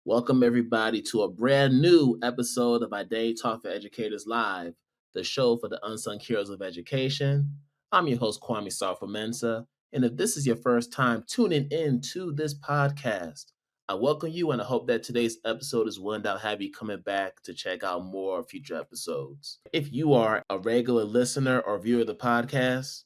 Welcome everybody to a brand new episode of Identity Talk for Educators Live, the show for the unsung heroes of education. I'm your host, Kwame Sarfo-Mensah, and if this is your first time tuning in to this podcast, I welcome you and I hope that today's episode is one that'll have you coming back to check out more future episodes. If you are a regular listener or viewer of the podcast,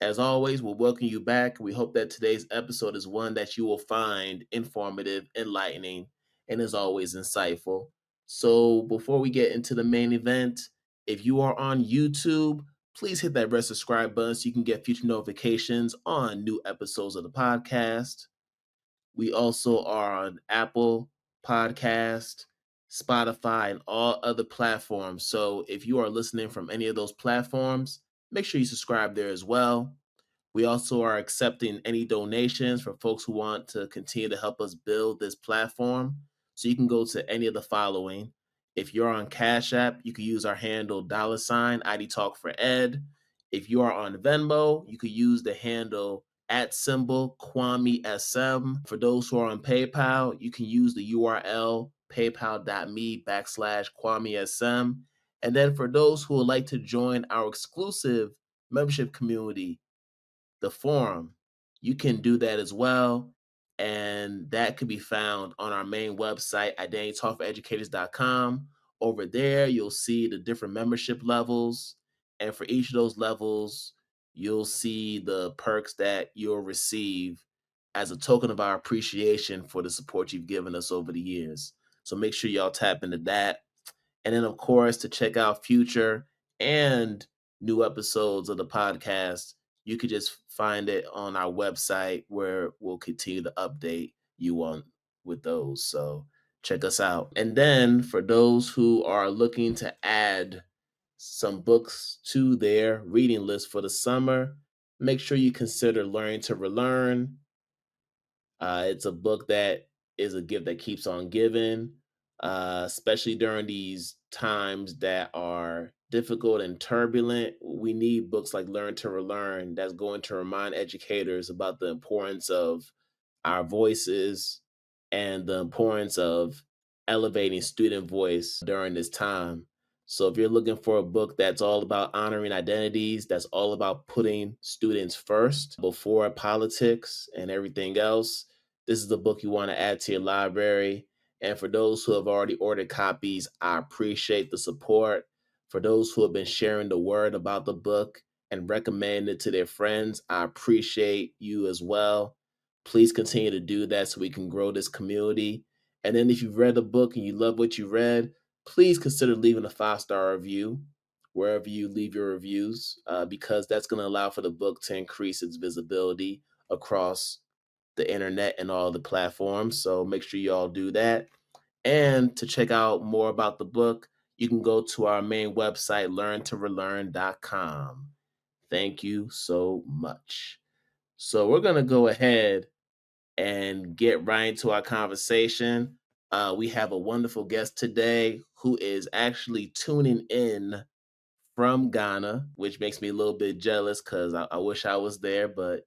as always, we'll welcome you back. We hope that today's episode is one that you will find informative, enlightening, and as always, insightful. So before we get into the main event, if you are on YouTube, please hit that red subscribe button so you can get future notifications on new episodes of the podcast. We also are on Apple Podcast, Spotify, and all other platforms. So if you are listening from any of those platforms, make sure you subscribe there as well. We also are accepting any donations for folks who want to continue to help us build this platform. So you can go to any of the following. If you're on Cash App, you can use our handle $IDTALK4ED. If you are on Venmo, you could use the handle @ Kwame SM. For those who are on PayPal, you can use the URL paypal.me/Kwame SM. And then for those who would like to join our exclusive membership community, the forum, you can do that as well. And that could be found on our main website, identitytalkforeducators.com. Over there, you'll see the different membership levels. And for each of those levels, you'll see the perks that you'll receive as a token of our appreciation for the support you've given us over the years. So make sure y'all tap into that. And then, of course, to check out future and new episodes of the podcast, you could just find it on our website where we'll continue to update you on with those. So check us out. And then for those who are looking to add some books to their reading list for the summer, make sure you consider Learning to Relearn. It's a book that is a gift that keeps on giving, especially during these times that are difficult and turbulent. We need books like Learn to Relearn that's going to remind educators about the importance of our voices and the importance of elevating student voice during this time. So if you're looking for a book that's all about honoring identities, that's all about putting students first before politics and everything else, this is the book you want to add to your library. And for those who have already ordered copies, I appreciate the support. For those who have been sharing the word about the book and recommending it to their friends, I appreciate you as well. Please continue to do that so we can grow this community. And then if you've read the book and you love what you read, please consider leaving a 5-star review wherever you leave your reviews, because that's going to allow for the book to increase its visibility across the internet and all the platforms. So make sure you all do that. And to check out more about the book, you can go to our main website, learntorelearn.com. Thank you so much. So we're going to go ahead and get right into our conversation. We have a wonderful guest today who is actually tuning in from Ghana, which makes me a little bit jealous because I wish I was there, but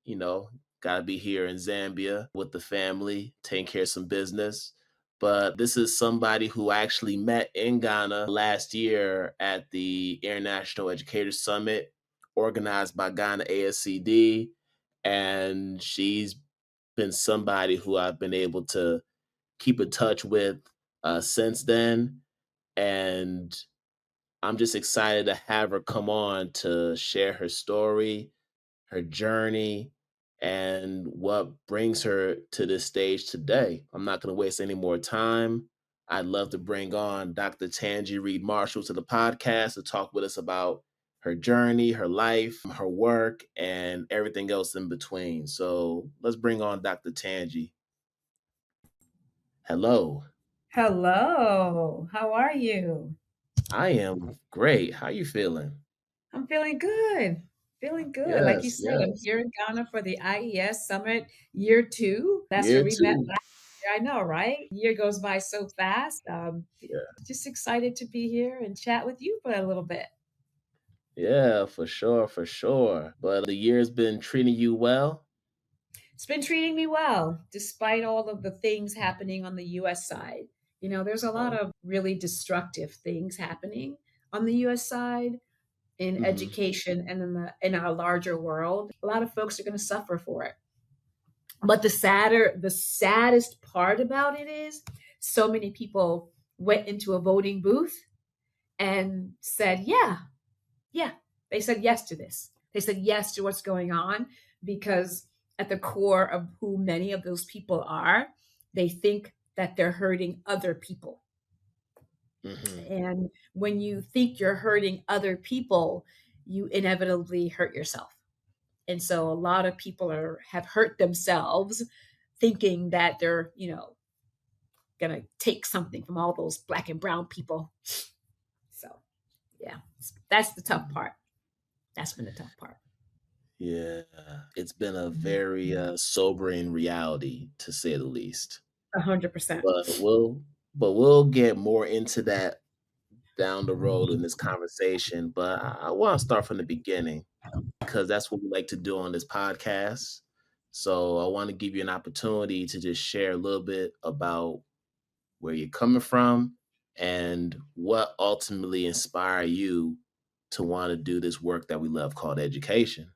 gotta be here in Zambia with the family, taking care of some business. But this is somebody who I actually met in Ghana last year at the International Educator Summit organized by Ghana ASCD. And she's been somebody who I've been able to keep in touch with since then. And I'm just excited to have her come on to share her story, her journey, and what brings her to this stage today. I'm not going to waste any more time. I'd love to bring on Dr. Tanji Reed Marshall to the podcast to talk with us about her journey, her life, her work, and everything else in between. So let's bring on Dr. Tanji. Hello. Hello. How are you? I am great. How you feeling? I'm feeling good. Feeling good. Like you Yes, said, I'm yes. here in Ghana for the IES Summit Year 2. That's Year where we met two. last year. I know, right? Year goes by so fast. Yeah. Just excited to be here and chat with you for a little bit. Yeah, for sure, for sure. But the year's been treating you well? It's been treating me well, despite all of the things happening on the US side. There's a lot Oh, of really destructive things happening on the US side in hmm. education and in our larger world. A lot of folks are going to suffer for it. But the saddest part about it is so many people went into a voting booth and said, yeah, yeah. They said yes to this. They said yes to what's going on because at the core of who many of those people are, they think that they're hurting other people. Hmm. And when you think you're hurting other people, you inevitably hurt yourself. And so a lot of people have hurt themselves thinking that they're, going to take something from all those black and brown people. So, yeah, that's the tough part. That's been the tough part. Yeah, it's been a Mhm. very sobering reality, to say the least. 100%. But we'll get more into that down the road in this conversation. But I want to start from the beginning because that's what we like to do on this podcast. So I want to give you an opportunity to just share a little bit about where you're coming from and what ultimately inspired you to want to do this work that we love called education.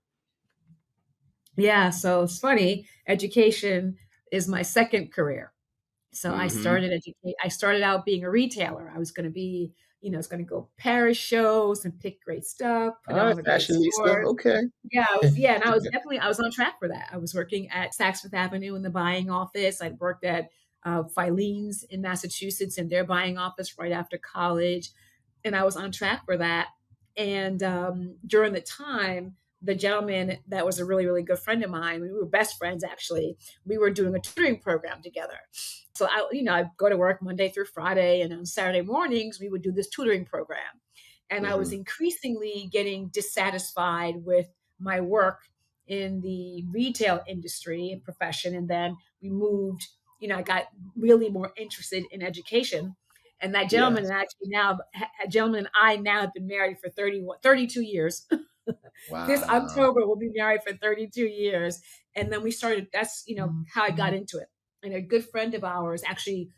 Yeah, so it's funny. Education is my second career. So Hmm. I started out being a retailer. I was going to be, I was going to go Paris shows and pick great stuff, put All it right, on the great fashionista. stores. Okay. Yeah, and I was on track for that. I was working at Saks Fifth Avenue in the buying office. I'd worked at Filene's in Massachusetts in their buying office right after college, and I was on track for that. And during the time, the gentleman that was a really, really good friend of mine, we were best friends actually. We were doing a tutoring program together. So I go to work Monday through Friday, and on Saturday mornings we would do this tutoring program. And I was Hmm. increasingly getting dissatisfied with my work in the retail industry and profession. And then we moved, I got really more interested in education. And that gentleman Yes. and actually now, a gentleman and I now have been married for 32 years. This Wow. October we'll be married for 32 years. And then we started, that's, how I got into it. And a good friend of ours, actually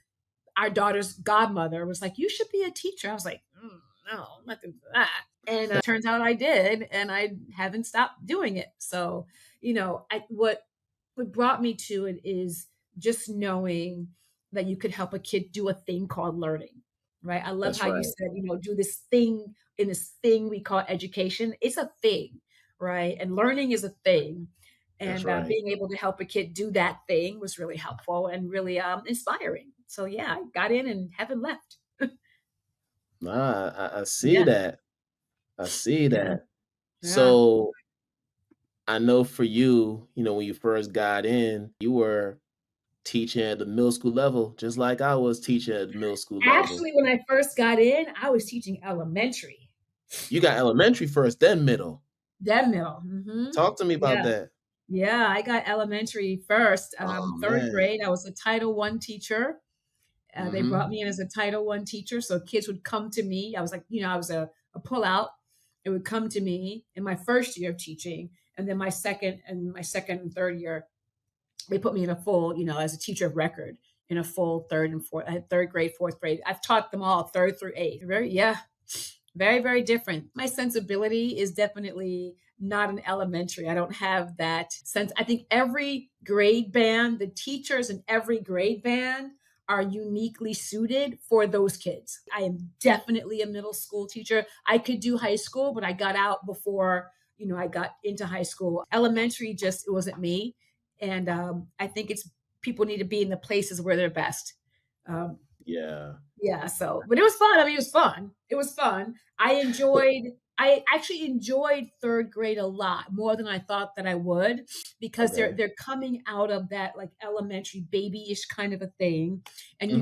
our daughter's godmother, was like, you should be a teacher. I was like, no, I'm not going to do that. And turns out I did, and I haven't stopped doing it. So, what brought me to it is just knowing that you could help a kid do a thing called learning, right? I love That's how you right. said, do this thing in this thing we call education. It's a thing, right? And learning is a thing. That's And right. being able to help a kid do that thing was really helpful and really inspiring. So, yeah, I got in and haven't left. Nah, I see Yeah, that. I see yeah, that. yeah. So I know for you, when you first got in, you were teaching at the middle school level, just like I was teaching at the middle school level. Actually, when I first got in, I was teaching elementary, You got elementary first, then middle. then middle. Talk to me about Yeah. that. Yeah, I got elementary first. Oh Third man. grade, I was a Title I teacher. They Hmm. brought me in as a Title I teacher, so kids would come to me. I was like, I was a pullout. It would come to me in my first year of teaching, and then my second and third year, they put me in a full, as a teacher of record in a full third and fourth, third grade, fourth grade. I've taught them all third through eighth. Yeah, very, very different. My sensibility is definitely not an elementary. I don't have that sense. I think every grade band, the teachers in every grade band are uniquely suited for those kids. I am definitely a middle school teacher. I could do high school, but I got out before, I got into high school. Elementary just, it wasn't me. And I think it's people need to be in the places where they're best. Um, Yeah. yeah, so but it was fun. I mean, it was fun. It was fun. I actually enjoyed 3rd grade a lot more than I thought that I would because they're Okay. they're coming out of that, like, elementary babyish kind of a thing, and Hmm.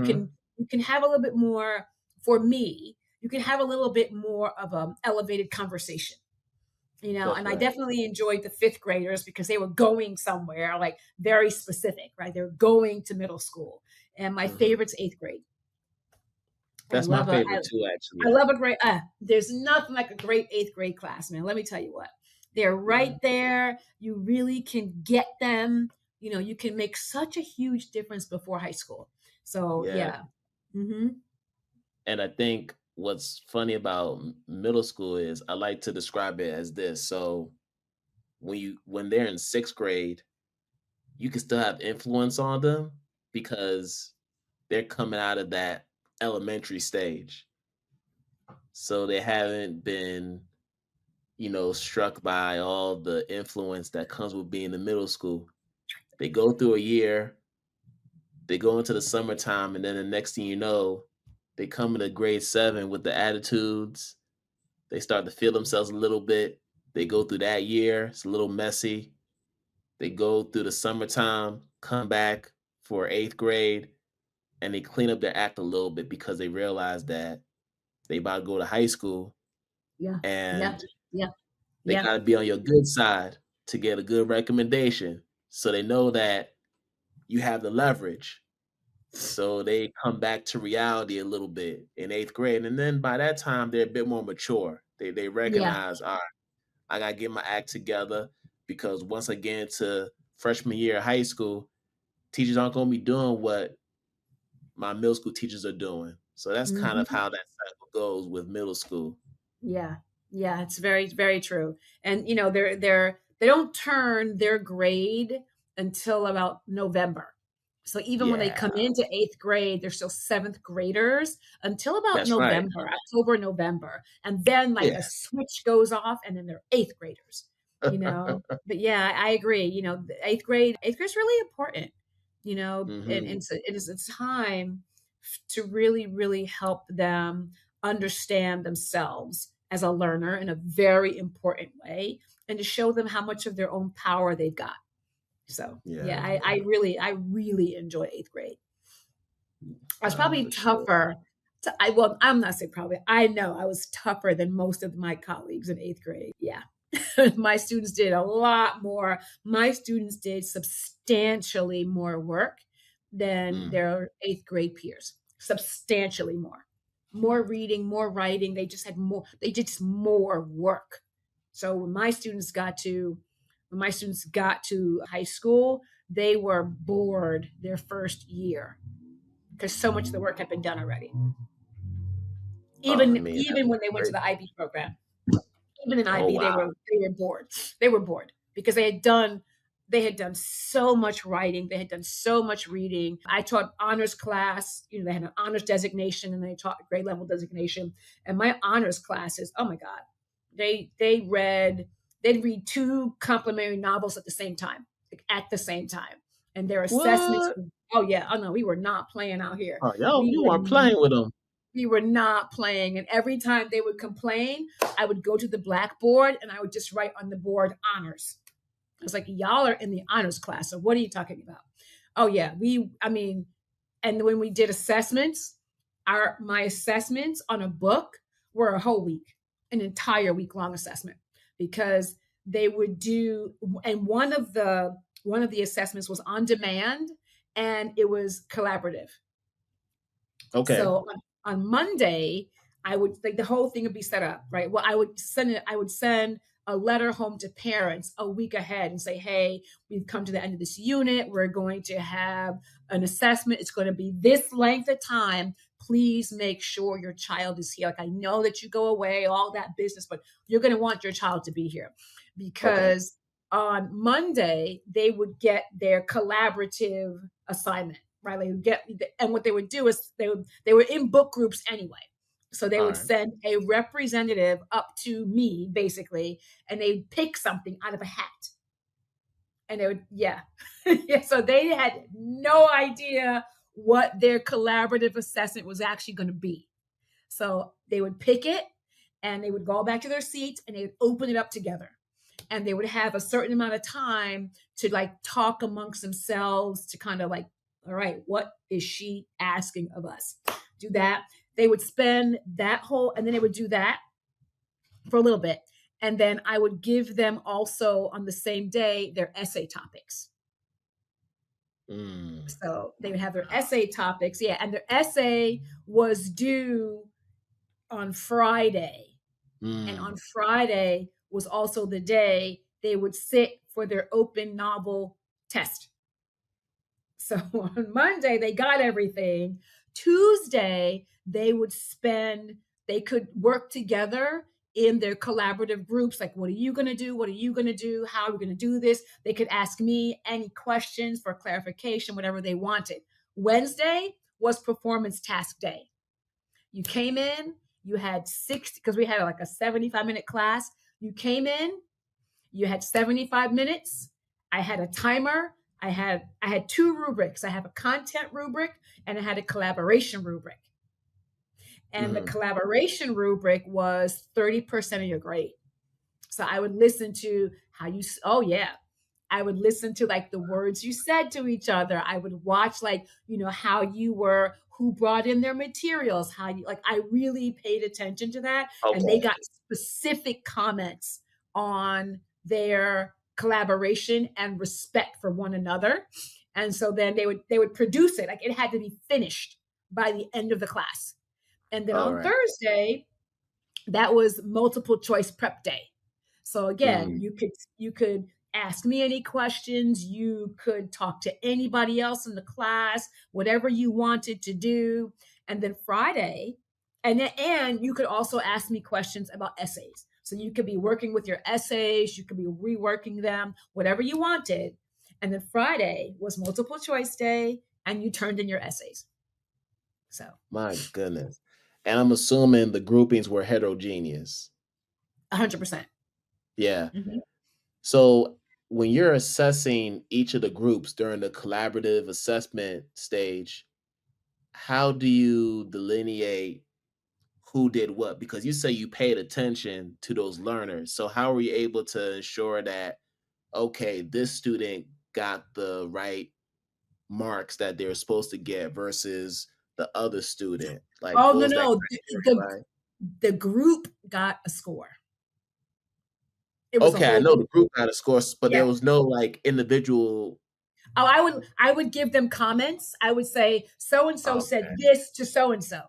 you can have a little bit more for me, you can have a little bit more of a elevated conversation, That's and I right. definitely enjoyed the 5th graders because they were going somewhere, like, very specific, right? They were going to middle school, and my Hmm. favorite's 8th grade. I That's my love a favorite too, I actually. love a great there's nothing like a great 8th grade class, man. Let me tell you what. They're Yeah. right there. You really can get them. you can make such a huge difference before high school. So Yeah. yeah. Hmm. And I think what's funny about middle school is I like to describe it as this. So when they're in sixth grade, you can still have influence on them because they're coming out of that elementary stage. So they haven't been, struck by all the influence that comes with being in middle school. They go through a year, they go into the summertime, and then the next thing you know, they come into grade 7 with the attitudes. They start to feel themselves a little bit. They go through that year. It's a little messy. They go through the summertime, come back for 8th grade, and they clean up their act a little bit because they realize that they about to go to high school Yeah. Yeah. and Yeah. they Yeah. got to be on your good side to get a good recommendation. So they know that you have the leverage. So they come back to reality a little bit in 8th grade. And then by that time, they're a bit more mature. They Yeah. recognize, all right, I got to get my act together because once again, to freshman year of high school, teachers aren't going to be doing what my middle school teachers are doing. So that's kind of Hmm. how that cycle goes with middle school. Yeah. Yeah, it's very, very true. And they don't turn their grade until about November. So even when they Yeah, come into 8th grade, they're still 7th graders until about that's right. November, October, November. And then like Yeah. a switch goes off and then they're 8th graders. But yeah, I agree. The 8th grade is really important, and Hmm. it's time to really, really help them understand themselves as a learner in a very important way and to show them how much of their own power they've got. So Yeah, yeah, I really enjoy 8th grade. I was no, probably for sure. tougher. Well, I'm not saying probably. I know I was tougher than most of my colleagues in 8th grade. Yeah. My students did a lot more. My students did substantially more work than Mm. their 8th grade peers. Substantially more. More reading, more writing. They did just more work. So when my students got to high school, they were bored their first year because so much of the work had been done already. Oh, I Even mean, even when they went to great. the IB program, even in Oh, IB, they wow. were they were bored. They were bored because they had done so much writing, they had done so much reading. I taught honors class. They had an honors designation and they taught a grade level designation. And my honors classes, oh my God, they'd read two complementary novels at the same time, like at the same time. And their assessments, What? oh yeah, oh no, we were not playing out here. Oh, We you were weren't playing with them. we were not playing. And every time they would complain, I would go to the blackboard and I would just write on the board honors. I was like, y'all are in the honors class. So what are you talking about? Oh yeah. And when we did assessments, my assessments on a book were a whole week, an entire week long assessment, because they would do, and one of the assessments was on demand and it was collaborative. Okay. So on Monday, I would like the whole thing would be set up, right? Well, I would send a letter home to parents a week ahead and say, hey, we've come to the end of this unit. We're going to have an assessment. It's going to be this length of time. Please make sure your child is here. Like, I know that you go away, all that business, but you're going to want your child to be here Okay. because on Monday, they would get their collaborative assignment, right? They would get, and what they would do is they were in book groups anyway. So they All would right. send a representative up to me, basically, and they'd pick something out of a hat. And they would, yeah. Yeah. So they had no idea what their collaborative assessment was actually going to be. So they would pick it and they would go back to their seats and they would open it up together. And they would have a certain amount of time to like talk amongst themselves to kind of like, all right, what is she asking of us? Do that. They would spend and then they would do that for a little bit. And then I would give them also on the same day their essay topics. Mm. So they would have their essay topics. Yeah. And their essay was due on Friday. And on Mm. Friday was also the day they would sit for their open novel test. So on Monday, they got everything. Tuesday, they could work together in their collaborative groups. Like, what are you going to do? What are you going to do? How are we going to do this? They could ask me any questions for clarification, whatever they wanted. Wednesday was performance task day. You came in, you had 60, because we had like a 75-minute class. You came in, you had 75 minutes. I had a timer. I had two rubrics. I have a content rubric and I had a collaboration rubric. And the Mhm. collaboration rubric was 30% of your grade. So I would listen to how you, oh yeah, I would listen to like the words you said to each other. I would watch like, how you were, who brought in their materials, how you, like, I really paid attention to that. And they Okay. got specific comments on their collaboration and respect for one another. And so then they would produce it. Like, it had to be finished by the end of the class. And then All on right. Thursday, that was multiple choice prep day. So again, Mm. you could ask me any questions, you could talk to anybody else in the class, whatever you wanted to do. And then Friday, and you could also ask me questions about essays. So you could be working with your essays, you could be reworking them, whatever you wanted. And then Friday was multiple choice day and you turned in your essays. So My goodness. And I'm assuming the groupings were heterogeneous. 100%. Yeah. Mhm. So when you're assessing each of the groups during the collaborative assessment stage, how do you delineate who did what? Because you say you paid attention to those learners. So how are you able to ensure that, okay, this student got the right marks that they're supposed to get versus the other student? Like, Oh, what no, was that no. criteria, right? The group got a score. It was a Okay, I whole know the group. group got a score, but Yeah. there was no like individual. Oh, I would give them comments. I would say, so and so said Okay, this to so and so.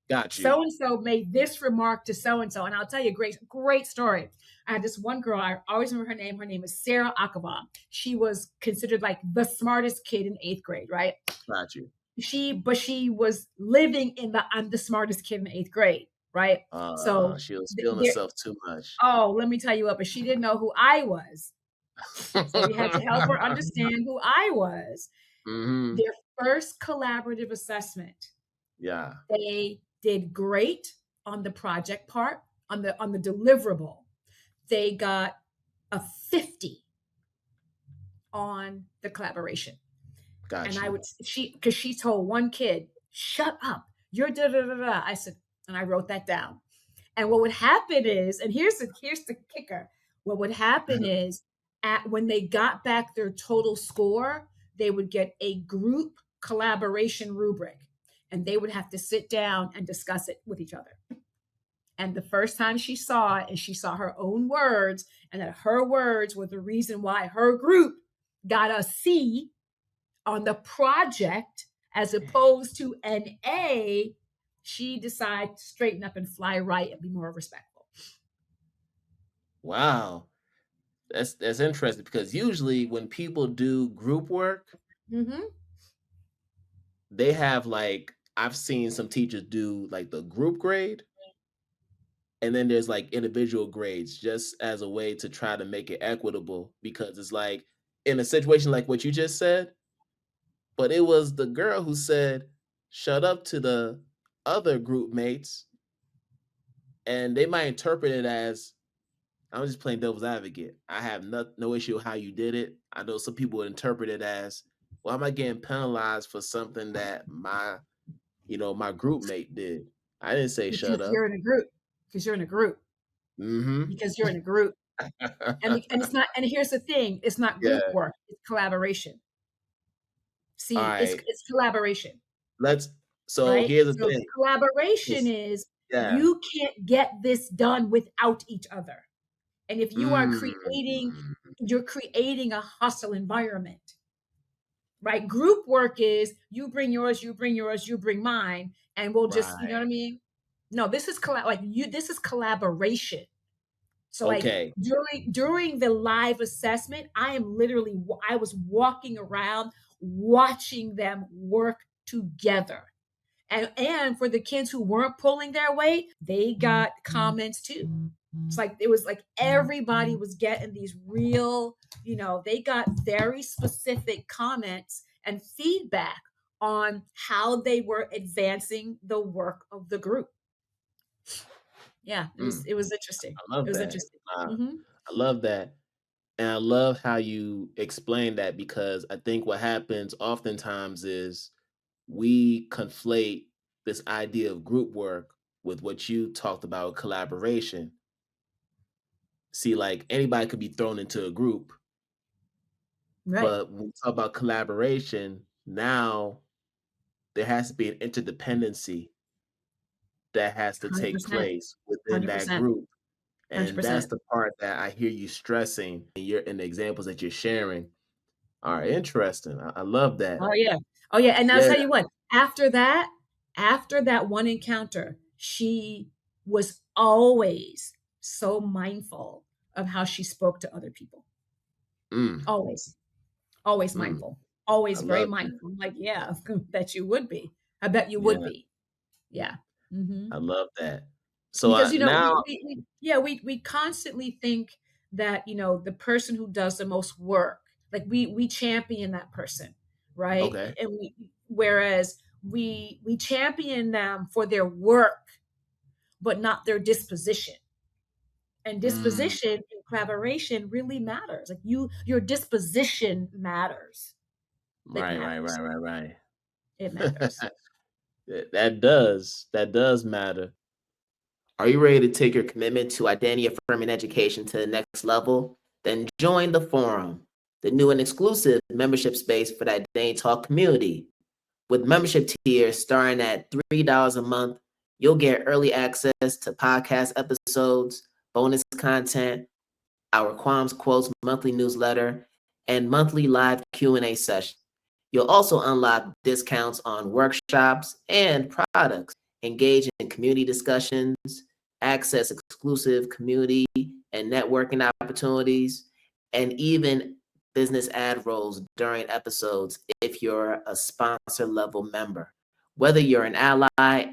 got you. So and so made this remark to so and so. And I'll tell you a great story. I had this one girl, I always remember her name. Her name is Sarah Akaba. She was considered like the smartest kid in 8th grade, right? Got you. She was living in the I'm the smartest kid in 8th grade, right? So She was feeling there, herself too much. oh, let me tell you what, but she didn't know who I was. So we had to help her understand who I was. Mhm. Their first collaborative assessment, Yeah, they did great on the project part, on the deliverable. They got a 50 on the collaboration. And got I you. would because she told one kid, "Shut up. You're da da da da." I said, and I wrote that down. And what would happen is, and here's the kicker. What would happen is, when they got back their total score, they would get a group collaboration rubric, and they would have to sit down and discuss it with each other. And the first time she saw it, and she saw her own words, and that her words were the reason why her group got a C on the project as opposed to an A, she decided to straighten up and fly right and be more respectful. Wow. That's interesting because usually when people do group work, Mm-hmm. they have like I've seen some teachers do like the group grade and then there's like individual grades just as a way to try to make it equitable because it's like in a situation like what you just said, but it was the girl who said shut up to the other group mates and they might interpret it as I'm just playing devil's advocate. I have no issue with how you did it. I know some people would interpret it as, "Why am I getting penalized for something that my group mate did?" I didn't say shut Because up. you're in a group. Because you're in a group. Mhm. Because you're in a group. And it's not, and here's the thing, it's not group Yeah. work, it's collaboration. All See, it's right. it's collaboration, Let's so right? here's the So thing. collaboration It's is, yeah. you can't get this done without each other. And if you are Mm. you're creating a hostile environment, right? Group work is you bring yours, you bring yours, you bring mine, and we'll just, you know Right. what I mean? No, this is this is collaboration. So like during the live assessment, I was walking around watching them work together. And for the kids who weren't pulling their weight, they got comments too. It's like it was like everybody was getting these real, they got very specific comments and feedback on how they were advancing the work of the group. Yeah, it was Mm, it was interesting. I It love was that. interesting. Uh, Hmm. I love that. And I love how you explain that because I think what happens oftentimes is we conflate this idea of group work with what you talked about collaboration. See, like anybody could be thrown into a group, Right. but when we talk about collaboration, now there has to be an interdependency that has to take 100%. place within that 100%. group. And that's 100%. the part that I hear you stressing in the examples that you're sharing are interesting. I love that. Oh yeah. Oh yeah. And I'll Yeah. tell you what, after that one encounter, she was always so mindful of how she spoke to other people. Mm, Always. Always mm. mindful. I Always very love that. mindful. I'm like, yeah, bet you would be. I bet you would Yeah, be. Yeah. Hmm. I love that. So Because now, we constantly think that the person who does the most work, like we champion that person, right? okay. And whereas we champion them for their work but not their disposition. And Mm, disposition in collaboration really matters. Like your disposition matters. It right, right, matters. right, right, It right. matters. That does matter. Are you ready to take your commitment to identity affirming education to the next level? Then join the forum, the new and exclusive membership space for the Identity Talk community. With membership tiers starting at $3 a month, you'll get early access to podcast episodes, bonus content, our Quam's Quotes monthly newsletter, and monthly live Q&A sessions. You'll also unlock discounts on workshops and products, engage in community discussions, access exclusive community and networking opportunities, and even business ad roles during episodes if you're a sponsor level member. Whether you're an ally,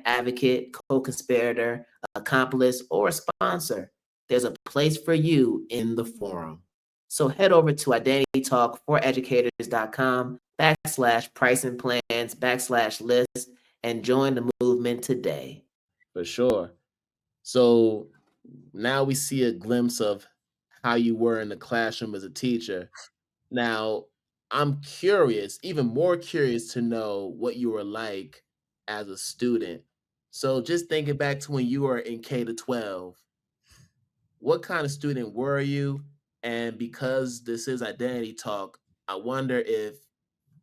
advocate, co conspirator, accomplice, or a sponsor, there's a place for you in the forum. So head over to identitytalk4educators.com /pricing plans /list and join the movement today. For sure. So now we see a glimpse of how you were in the classroom as a teacher. Now, I'm curious, even more curious to know what you were like as a student. So just thinking back to when you were in K to 12, what kind of student were you? And because this is identity talk, I wonder if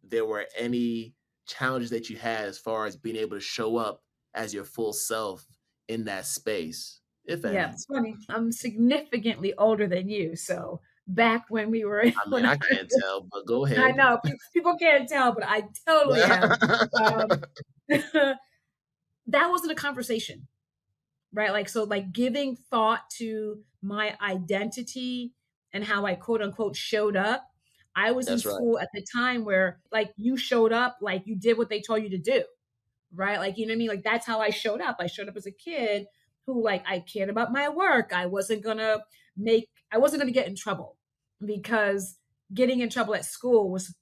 there were any challenges that you had as far as being able to show up as your full self in that space, if Yeah, any. it's funny. I'm significantly older than you, so back when we were I mean, when I can't tell, but go I ahead. know people can't tell, but I totally am. Um, that wasn't a conversation, right? Like so, like giving thought to my identity and how I quote unquote showed up. I was in That's right. school at the time where like you showed up, like you did what they told you to do, right? Like, you know what I mean? Like that's how I showed up. I showed up as a kid who like I cared about my work. I wasn't gonna get in trouble because getting in trouble at school was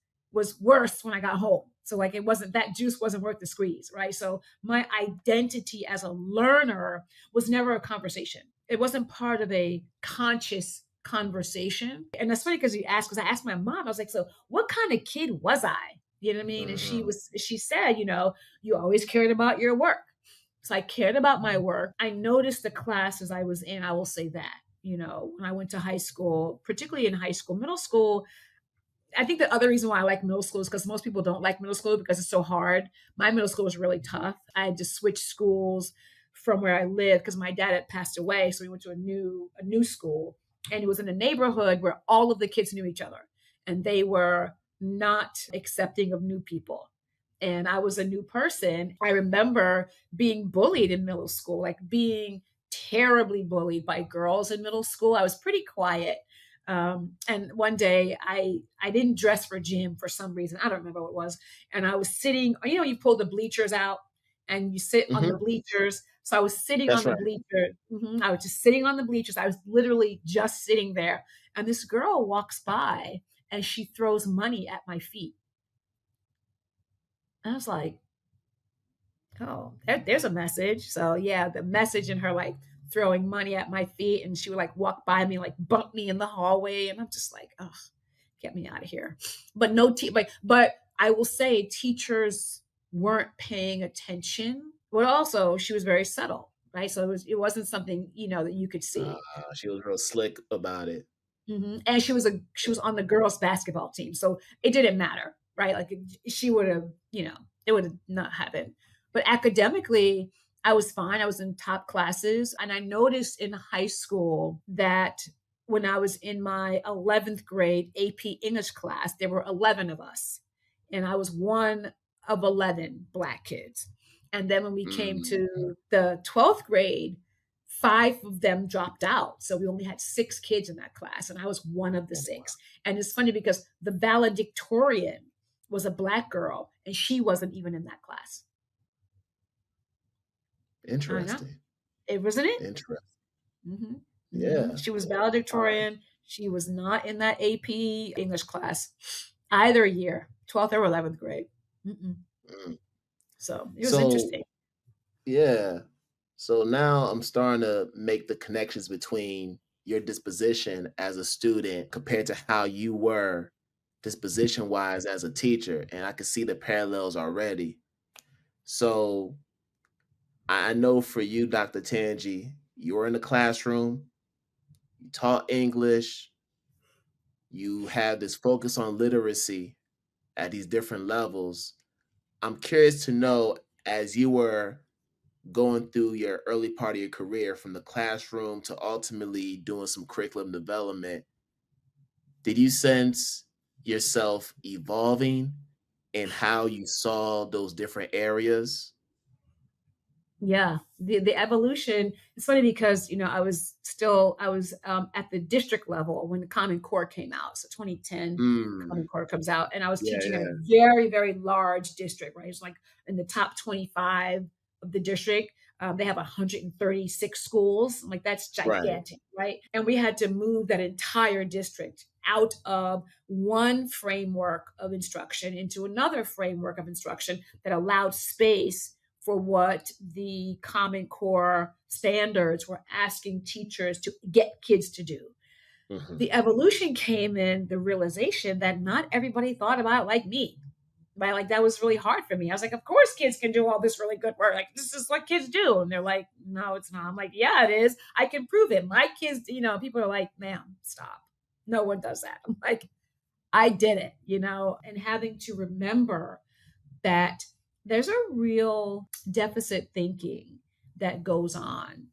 worse when I got home. So like it wasn't that juice wasn't worth the squeeze, right? So my identity as a learner was never a conversation. It wasn't part of a conscious conversation. And that's funny because because I asked my mom, I was like, so what kind of kid was I? You know what I mean? And Mhm. she said, you always cared about your work. So I cared about my work. I noticed the classes I was in. I will say that, when I went to high school, particularly in high school, middle school, I think the other reason why I like middle school is because most people don't like middle school because it's so hard. My middle school was really tough. I had to switch schools from where I lived because my dad had passed away. So we went to a new school, and it was in a neighborhood where all of the kids knew each other, and they were not accepting of new people. And I was a new person. I remember being bullied in middle school, like being terribly bullied by girls in middle school. I was pretty quiet, And one day I didn't dress for gym for some reason. I don't remember what it was. And I was sitting, you pull the bleachers out and you sit on the Mhm. bleachers. So I was sitting on That's the right. bleacher. I was just sitting on the bleachers. I was literally just sitting there. And this girl walks by and she throws money at my feet. And I was like, oh, there's a message. So yeah, the message in her like throwing money at my feet, and she would like walk by me, like bump me in the hallway, and I'm just like, oh, get me out of here. But no, but I will say teachers weren't paying attention. But also, she was very subtle, right? So it wasn't something that you could see. She was real slick about it. And she was on the girls basketball team, so it didn't matter, right? Like she would have, it would have not happened. But academically, I was fine. I was in top classes, and I noticed in high school that when I was in my 11th grade AP English class, there were 11 of us, and I was one of 11 Black kids. And then when we came Mm. to the 12th grade, 5 of them dropped out. So we only had 6 kids in that class, and I was one of the Oh, wow. 6. And it's funny because the valedictorian was a Black girl, and she wasn't even in that class. I know. Interesting. It wasn't it? Interesting. Mhm. Yeah. She was All right. valedictorian. She was not in that AP English class either year, 12th or 11th grade. Mm-mm. Mm. So it was So, interesting. yeah. So now I'm starting to make the connections between your disposition as a student compared to how you were disposition wise as a teacher. And I can see the parallels already. So I know for you, Dr. Tanji, you were in the classroom, you taught English, you have this focus on literacy at these different levels. I'm curious to know, as you were going through your early part of your career from the classroom to ultimately doing some curriculum development, did you sense yourself evolving in how you saw those different areas? Yeah, the evolution. It's funny because I was at the district level when the Common Core came out. So 2010, Common Mm, Core comes out, and I was yeah, teaching at a yeah. very very large district. Right, it's like in the top 25 of the district. They have 136 schools. Like that's Right. gigantic, right? And we had to move that entire district out of one framework of instruction into another framework of instruction that allowed space for what the Common Core standards were asking teachers to get kids to do. Mhm. The evolution came in the realization that not everybody thought about it like me. Right? Like that was really hard for me. I was like, of course kids can do all this really good work. Like this is what kids do. And they're like, no, it's not. I'm like, yeah, it is. I can prove it. My kids, people are like, ma'am, stop. No one does that. I'm like, I did it, and having to remember that there's a real deficit thinking that goes on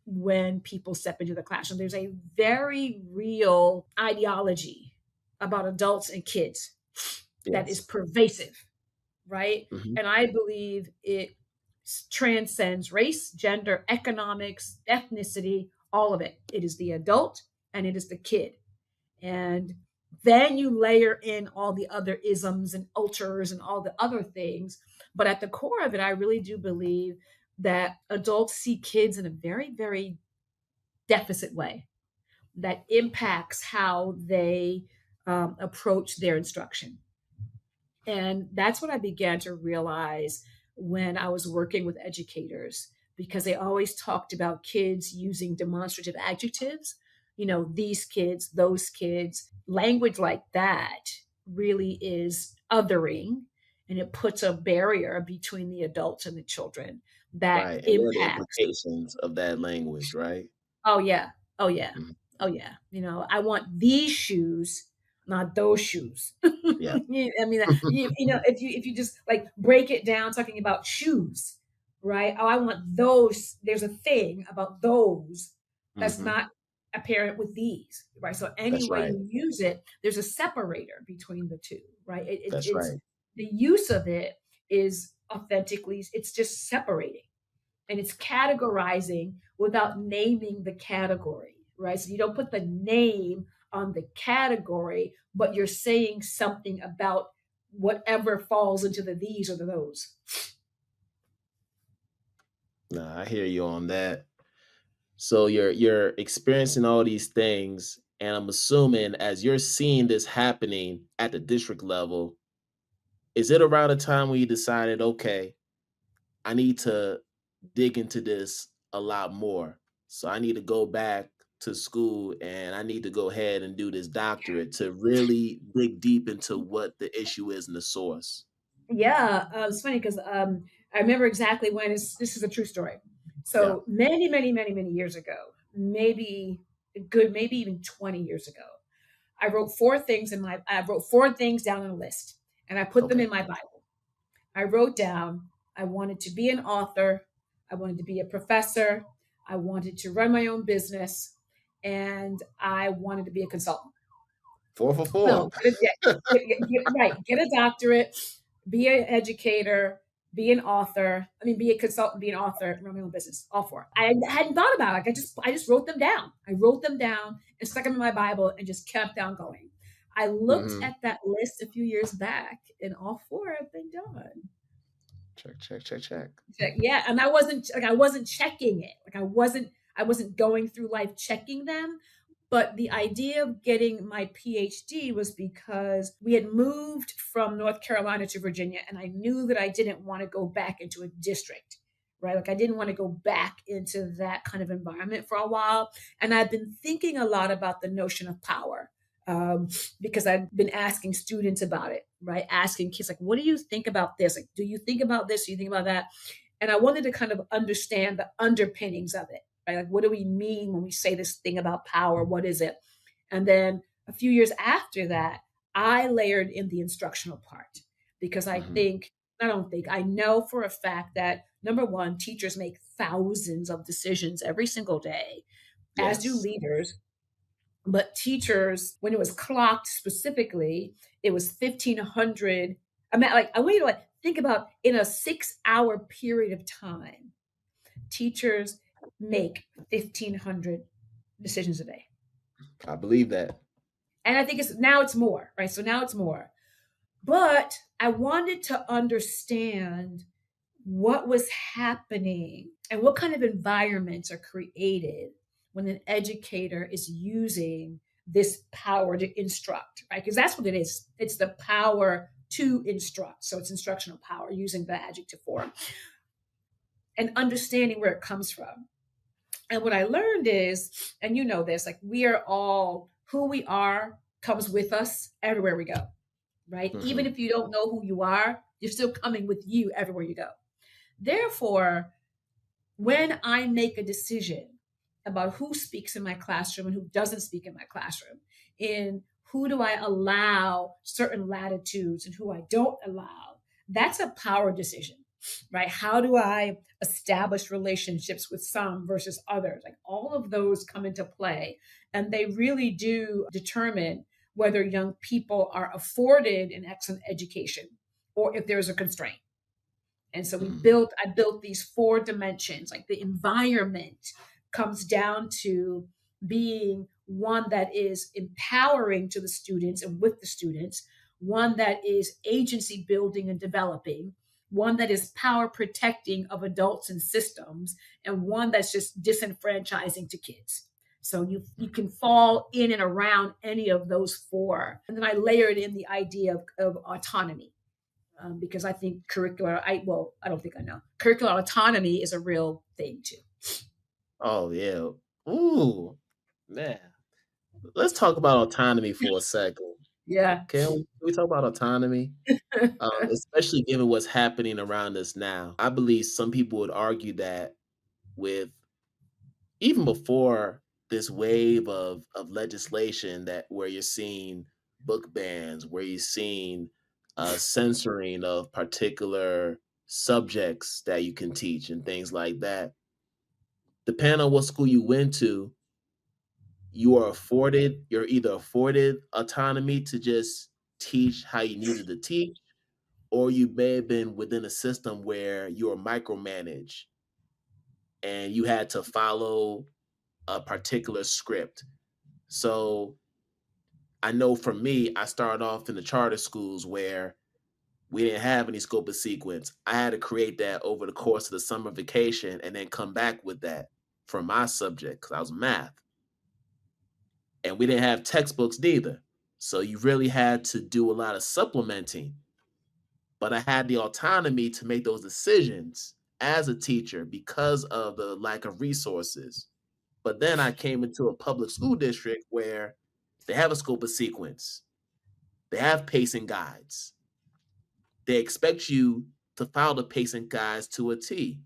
when people step into the classroom. There's a very real ideology about adults and kids that is Yes. pervasive, right? Mhm. And I believe it transcends race, gender, economics, ethnicity, all of it. It is the adult and it is the kid. And then you layer in all the other isms and ultras and all the other things. But at the core of it, I really do believe that adults see kids in a very, very deficit way that impacts how they approach their instruction. And that's what I began to realize when I was working with educators, because they always talked about kids using demonstrative adjectives, these kids, those kids. Language like that really is othering, and it puts a barrier between the adults and the children that Right. And what are the impacts. implications of that language, right? Oh yeah. Oh yeah. Mhm. Oh yeah. I want these shoes, not those shoes. Yeah. I mean, if you just like break it down, talking about shoes, right? Oh, I want those. There's a thing about those that's Mhm. not apparent with these, right? So any That's way right. you use it, there's a separator between the two, right? That's It's right. the use of it is authentically. It's just separating and it's categorizing without naming the category, right? So you don't put the name on the category, but you're saying something about whatever falls into the these or the those. Nah, I hear you on that. So you're experiencing all these things, and I'm assuming as you're seeing this happening at the district level, is it around the time when you decided, okay, I need to dig into this a lot more. So I need to go back to school and I need to go ahead and do this doctorate to really dig deep into what the issue is and the source. Yeah, it's funny because I remember exactly when this is a true story. Yeah. So many, many, many, many years ago, maybe maybe even 20 years ago, I wrote four things down on a list and I put them Okay. in my Bible. I wrote down I wanted to be an author, I wanted to be a professor, I wanted to run my own business, and I wanted to be a consultant. Four for four. No, get a doctorate, be an educator, be an author. I mean, be a consultant, be an author, run my own business. All four. I hadn't thought about it. Like I just wrote them down. I wrote them down and stuck them in my Bible and just kept on going. I looked Hmm. at that list a few years back, and all four have been done. Check, check, check, check. Yeah, and I wasn't checking it. I wasn't going through life checking them. But the idea of getting my PhD was because we had moved from North Carolina to Virginia, and I knew that I didn't want to go back into a district, right? Like I didn't want to go back into that kind of environment for a while. And I've been thinking a lot about the notion of power, um, because I've been asking students about it, right? Asking kids, like, what do you think about this? Like, do you think about this? Do you think about that? And I wanted to kind of understand the underpinnings of it, right? Like, what do we mean when we say this thing about power? What is it? And then a few years after that, I layered in the instructional part because Hmm. I know for a fact that number one, teachers make thousands of decisions every single day, as do Yes. leaders. But teachers, when it was clocked specifically, it was 1,500. I mean, like, I want you to like think about in a 6 hour period of time, teachers make 1,500 decisions a day. I believe that. And I think it's more, right? So now it's more. But I wanted to understand what was happening and what kind of environments are created when an educator is using this power to instruct, right? Because that's what it is. It's the power to instruct. So it's instructional power using the adjective form and understanding where it comes from. And what I learned is, and you know this, like we are all who we are comes with us everywhere we go, right? Even Hmm. if you don't know who you are, you're still coming with you everywhere you go. Therefore, when I make a decision about who speaks in my classroom and who doesn't speak in my classroom, in who do I allow certain latitudes and who I don't allow, that's a power decision, right? How do I establish relationships with some versus others? Like all of those come into play, and they really do determine whether young people are afforded an excellent education or if there's a constraint. And so Hmm. I built these four dimensions. Like the environment comes down to being one that is empowering to the students and with the students, one that is agency building and developing, one that is power protecting of adults and systems, and one that's just disenfranchising to kids. So you can fall in and around any of those four. And then I layered in the idea of autonomy, because I think I don't think I know. Curricular autonomy is a real thing too. Oh yeah. Ooh, man. Let's talk about autonomy for a second. Yeah. Can we talk about autonomy? Especially given what's happening around us now. I believe some people would argue that with even before this wave of legislation that where you're seeing book bans, where you're seeing censoring of particular subjects that you can teach and things like that. Depending on what school you went to, you're either afforded autonomy to just teach how you needed to teach, or you may have been within a system where you were micromanaged and you had to follow a particular script. So I know for me, I started off in the charter schools where we didn't have any scope of sequence. I had to create that over the course of the summer vacation and then come back with that for my subject because I was math. And we didn't have textbooks neither. So you really had to do a lot of supplementing. But I had the autonomy to make those decisions as a teacher because of the lack of resources. But then I came into a public school district where they have a scope of sequence, they have pacing guides. They expect you to follow the pacing guides to a T.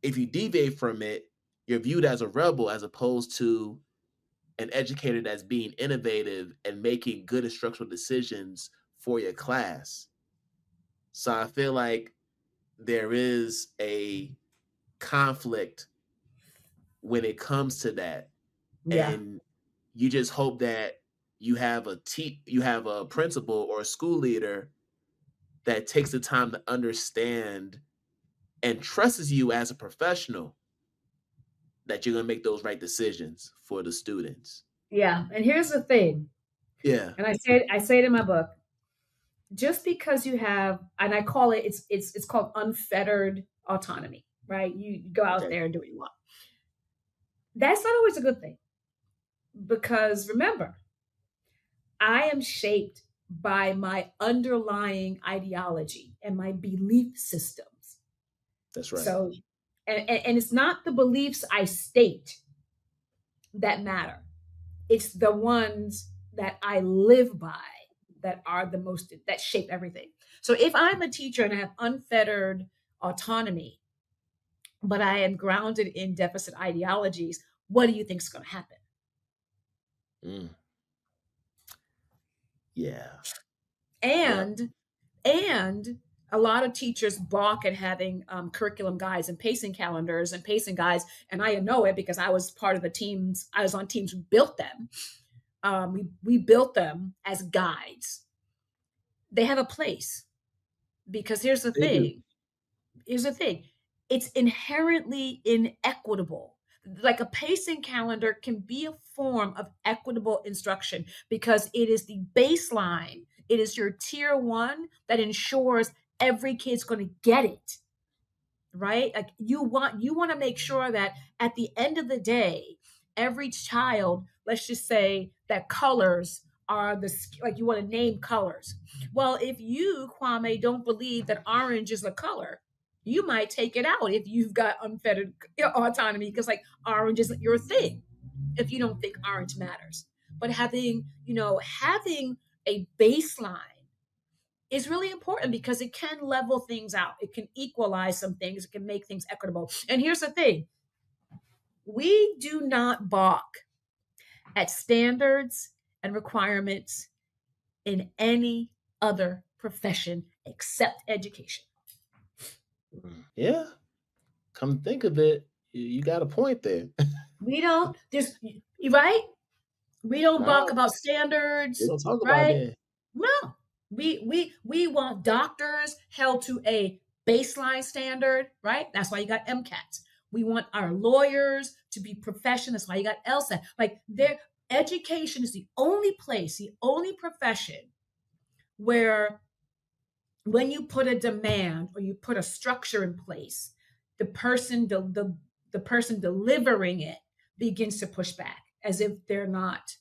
If you deviate from it, you're viewed as a rebel as opposed to an educator that's being innovative and making good instructional decisions for your class. So I feel like there is a conflict when it comes to that. Yeah. And you just hope that you have a principal or a school leader that takes the time to understand and trusts you as a professional that you're going to make those right decisions for the students. Yeah. And here's the thing. Yeah. And I say it in my book, just because you have, and I call it, it's called unfettered autonomy, right? You go out Okay. there and do what you want. That's not always a good thing because remember, I am shaped by my underlying ideology and my belief systems. That's right. So, and it's not the beliefs I state that matter. It's the ones that I live by that are the most, that shape everything. So if I'm a teacher and I have unfettered autonomy, but I am grounded in deficit ideologies, what do you think is going to happen? Mm. Yeah. Yep. And a lot of teachers balk at having curriculum guides and pacing calendars and pacing guides, and I know it because I was part of the teams. I was on teams who built them. We built them as guides. They have a place because They do. here's the thing, it's inherently inequitable. Like a pacing calendar can be a form of equitable instruction because it is the baseline, it is your tier one that ensures every kid's going to get it, right? Like you want to make sure that at the end of the day, every child, let's just say that colors are like you want to name colors. Well, if you, Kwame, don't believe that orange is a color, you might take it out if you've got unfettered autonomy because like orange isn't your thing if you don't think orange matters. But having a baseline is really important because it can level things out. It can equalize some things. It can make things equitable. And here's the thing, we do not balk at standards and requirements in any other profession except education. Yeah. Come to think of it, you got a point there. We don't just, right? We don't balk No, about we standards, don't talk about right? that. No, we want doctors held to a baseline standard, right? That's why you got MCATs. We want our lawyers to be professional. That's why you got LSAT. Like their education is the only place, the only profession where when you put a demand or you put a structure in place, the the person delivering it begins to push back as if they're not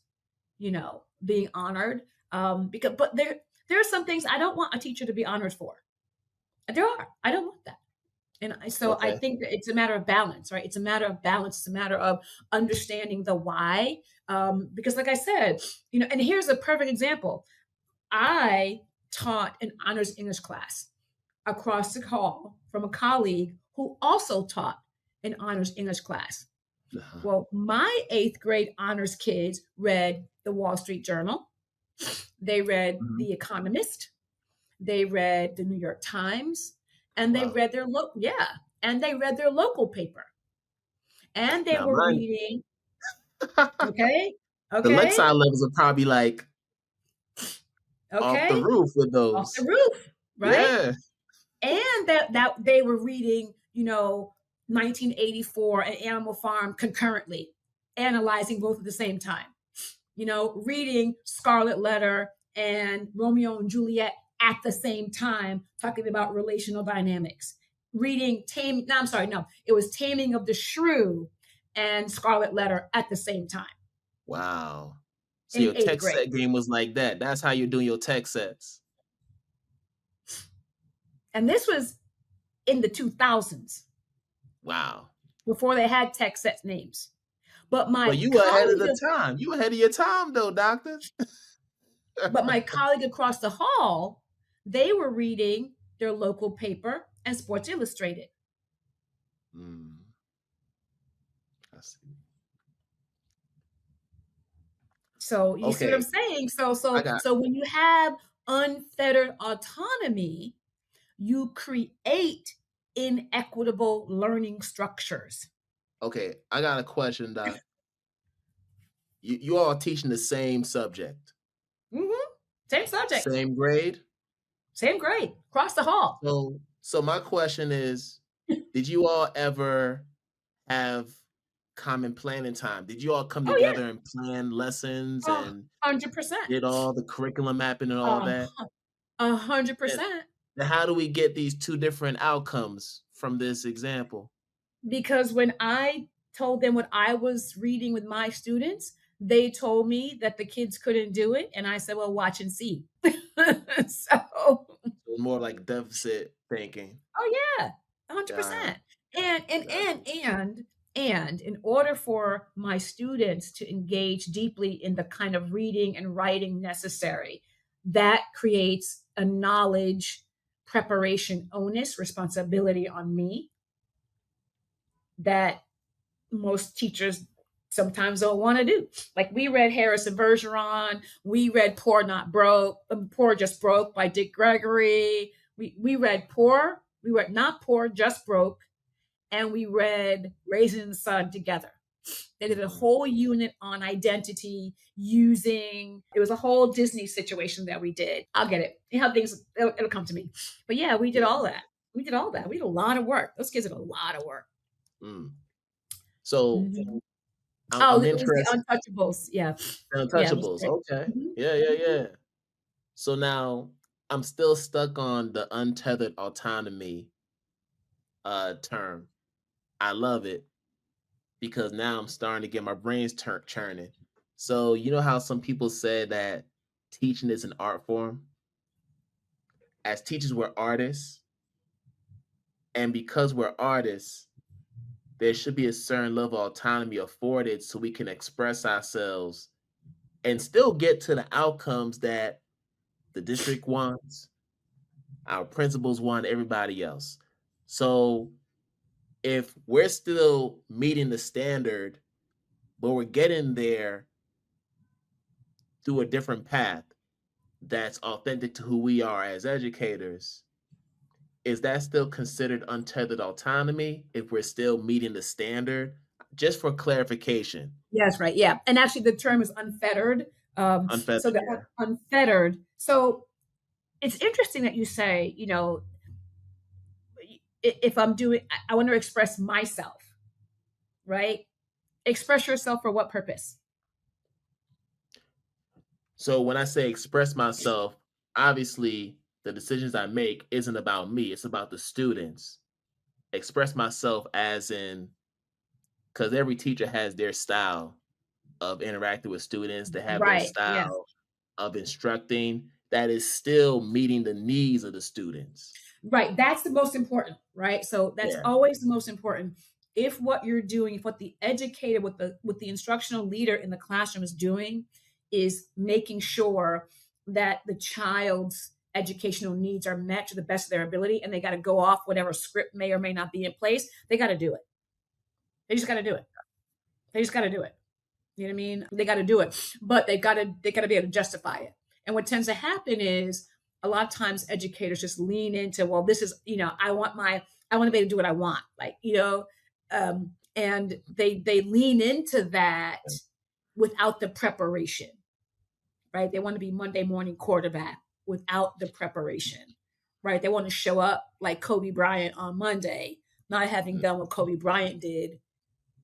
being honored. Because but there are some things I don't want a teacher to be honored for. There are. I don't want that. So I Okay. think that it's a matter of balance, right? It's a matter of balance. It's a matter of understanding the why. Because, like I said, and here's a perfect example. I taught an honors English class across the hall from a colleague who also taught an honors English class. Uh-huh. Well, my eighth grade honors kids read the Wall Street Journal. They read Mhm. The Economist. They read the New York Times, and they Wow. read and they read their local paper. And they Now were mine, reading, the okay, okay, Lexile levels are probably like off the okay, roof with off the those. roof, right? Yeah. And that they were reading, 1984 and Animal Farm concurrently, analyzing both at the same time. reading Scarlet Letter and Romeo and Juliet at the same time, talking about relational dynamics. Reading it was Taming of the Shrew and Scarlet Letter at the same time Wow. So in your eighth tech grade. set game was like that. That's how you're doing your tech sets. And this was in the 2000s Wow. before they had tech set names. But But my you were ahead of colleague the time. You were ahead of your time though, doctor. but my colleague across the hall, they were reading their local paper and Sports Illustrated. Mm, I see. So you see what I'm Okay, saying? So I so got so when you have unfettered autonomy, you create inequitable learning structures. I got a question, doc. You all teaching the same subject, Mm-hmm. Same subject, same grade? same grade, across the hall. So my question is, did you all ever have common planning time? Did you all come Oh yeah, together and plan lessons oh, and 100%. did all the curriculum mapping and all Uh, that? a hundred And percent. then how do we get these two different outcomes from this example? Because when I told them what I was reading with my students, they told me that the kids couldn't do it, and I said, "Well, watch and see." So So more like deficit thinking. oh yeah, Got 100%. And got and you. and and in order for my students to engage deeply in the kind of reading and writing necessary, that creates a knowledge preparation onus responsibility on me that most teachers sometimes don't want to do. Like we read Harrison Bergeron, we read Poor Not Broke, Poor Just Broke by Dick Gregory. We read Poor, we read Not Poor, Just Broke, and we read Raising the Sun together. They did a Mhm. whole unit on identity using it was a whole Disney situation that we did. I'll get it. You know how things it'll come to me. But yeah, we did Yeah. all that. We did all that. We did a lot of work. Those kids did a lot of work. Mm. So Mhm. I'm, Oh, I'm it was the interested Untouchables. Yeah. in Yeah, it was untouchables. great. Okay. Mhm. Yeah, yeah, Mhm. yeah. So now I'm still stuck on the untethered autonomy term. I love it because now I'm starting to get my brains churning. So you know how some people say that teaching is an art form? As teachers, we're artists, and because we're artists, there should be a certain level of autonomy afforded so we can express ourselves and still get to the outcomes that the district wants, our principals want, everybody else. So if we're still meeting the standard, but we're getting there through a different path that's authentic to who we are as educators, is that still considered untethered autonomy if we're still meeting the standard? Just for clarification, Yes, right. Yeah. And actually the term is unfettered. So unfeathered, the yeah. unfettered. So it's interesting that you say, if I'm doing, I want to express myself, right? Express yourself for what purpose? So when I say express myself, obviously the decisions I make isn't about me, it's about the students. Express myself as in because every teacher has their style of interacting with students, they have their Right. Yes. style of instructing that is still meeting the needs of the students. Right. That's the most important, right? So that's Yeah. always the most important. If what you're doing, if what the educator, with the instructional leader in the classroom is doing is making sure that the child's educational needs are met to the best of their ability and they got to go off whatever script may or may not be in place, they got to do it. They just got to do it. They just got to do it. You know what I mean? They got to do it, but they got to be able to justify it. And what tends to happen is a lot of times educators just lean into, well, this is I want to be able to do what I want, like and they lean into that without the preparation, right? They want to be Monday morning quarterback without the preparation, right? They want to show up like Kobe Bryant on Monday, not having Mm. done what Kobe Bryant did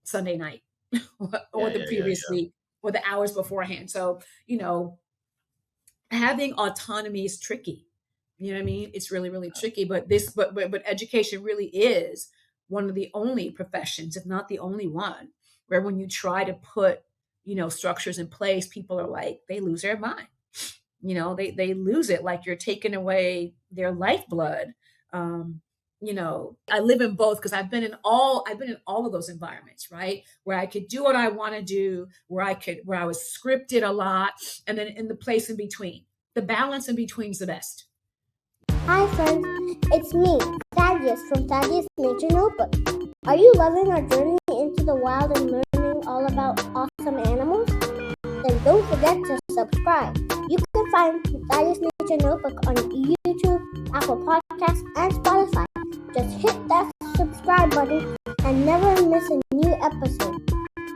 Sunday night Yeah, or the yeah, yeah, previous yeah. week or the hours beforehand. So, having autonomy is tricky. You know what I mean? It's really, really tricky. But education really is one of the only professions, if not the only one, where when you try to put, structures in place, people are like, they lose their mind. They lose it, like you're taking away their lifeblood. um I live in both because I've been in all of those environments, right, where I could do what I want to do, where I was scripted a lot, and then in the place in between. The balance in between is the best. Hi friends, it's me, Thaddeus from Thaddeus Nature Notebook. Are you loving our journey into the wild and learning all about awesome animals? Then don't forget to subscribe. You can find Thaddeus Nature Notebook on YouTube, Apple Podcasts, and Spotify. Just hit that subscribe button and never miss a new episode.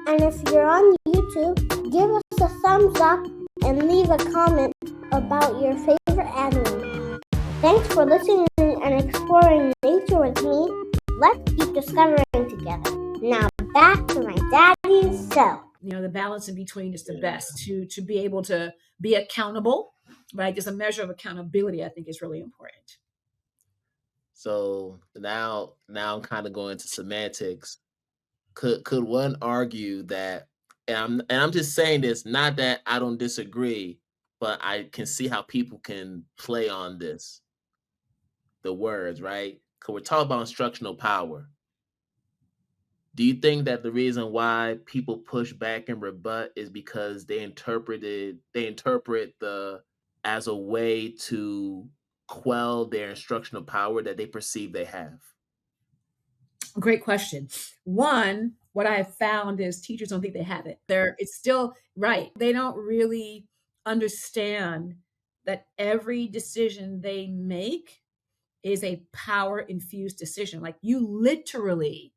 And if you're on YouTube, give us a thumbs up and leave a comment about your favorite animal. Thanks for listening and exploring nature with me. Let's keep discovering together. Now back to my daddy's self. The balance in between is the best, to be able to be accountable, right? There's a measure of accountability, I think, is really important. So now I'm kind of going to semantics. Could one argue that, and I'm just saying this, not that I don't disagree, but I can see how people can play on this, the words, right? Because we're talking about instructional power. Do you think that the reason why people push back and rebut is because they interpret the as a way to quell their instructional power that they perceive they have? Great question. One, what I have found is teachers don't think they have it. It's still right. They don't really understand that every decision they make is a power infused decision. Like, you literally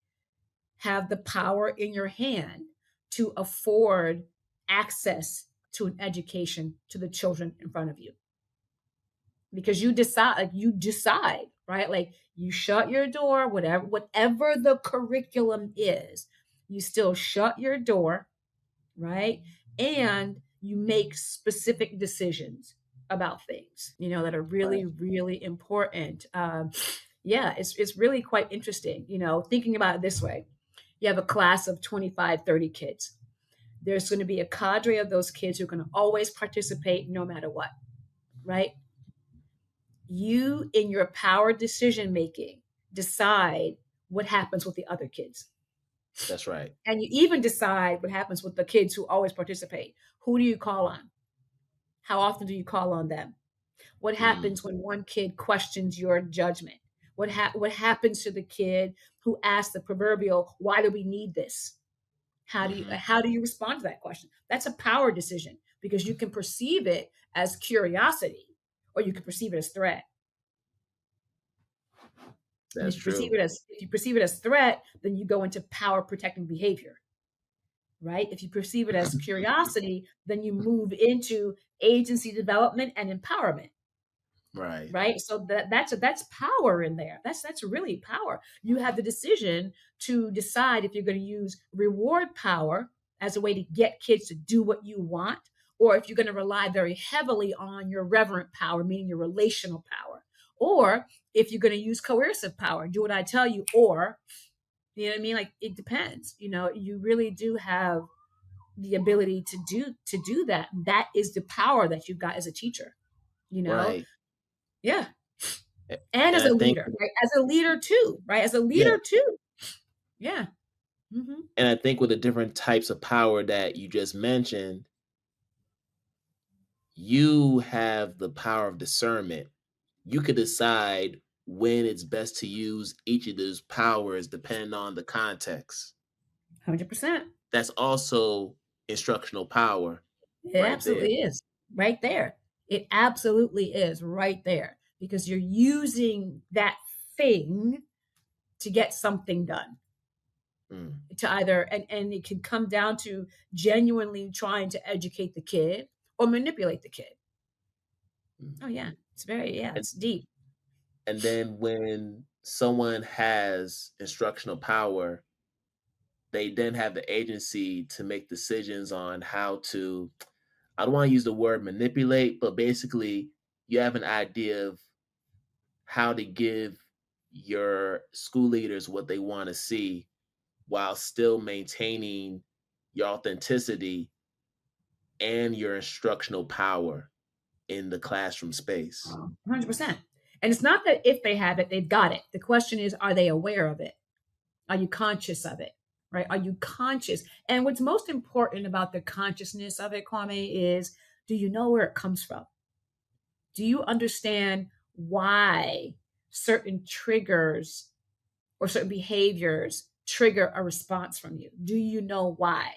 have the power in your hand to afford access to an education to the children in front of you, because you decide, right? Like, you shut your door, whatever the curriculum is, you still shut your door, right? And you make specific decisions about things, that are really, Right. really important. Yeah, it's really quite interesting, thinking about it this way. You have a class of 25, 30 kids. There's going to be a cadre of those kids who can always participate no matter what, right? You, in your power decision making, decide what happens with the other kids. That's right. And you even decide what happens with the kids who always participate. Who do you call on? How often do you call on them? What Mm, happens when one kid questions your judgment? What happens to the kid who asks the proverbial, "Why do we need this?" mhm. How do you respond to that question? That's a power decision, because you can perceive it as curiosity, or you can perceive it as threat. And That's true. if you perceive it as threat, then you go into power protecting behavior, right? If you perceive it as curiosity, then you move into agency development and empowerment, Right. right? So that's power in there. That's really power. You have the decision to decide if you're going to use reward power as a way to get kids to do what you want, or if you're going to rely very heavily on your reverent power, meaning your relational power, or if you're going to use coercive power, do what I tell you, or you know what I mean? Like, it depends. You really do have the ability to do that. That is the power that you've got as a teacher, you know? Right. Yeah. A- And And as I a think, leader, right? As a leader too, right? As a yeah, leader too. Yeah. Hmm. and I think with the different types of power that you just mentioned, you have the power of discernment. You could decide when it's best to use each of those powers depending on the context. 100%. That's also instructional power It right there. absolutely is right there. It absolutely is right there, because you're using that thing to get something done, Mm, to either, and it can come down to genuinely trying to educate the kid or manipulate the kid. mm. Oh yeah, yeah, And it's deep. and then when someone has instructional power, they then have the agency to make decisions on how to, I don't want to use the word manipulate, but basically you have an idea of how to give your school leaders what they want to see while still maintaining your authenticity and your instructional power in the classroom space. 100%. And it's not that if they have it, they've got it. The question is, are they aware of it? Are you conscious of it? Right? Are you conscious? And what's most important about the consciousness of it, Kwame, is do you know where it comes from? Do you understand why certain triggers or certain behaviors trigger a response from you? Do you know why?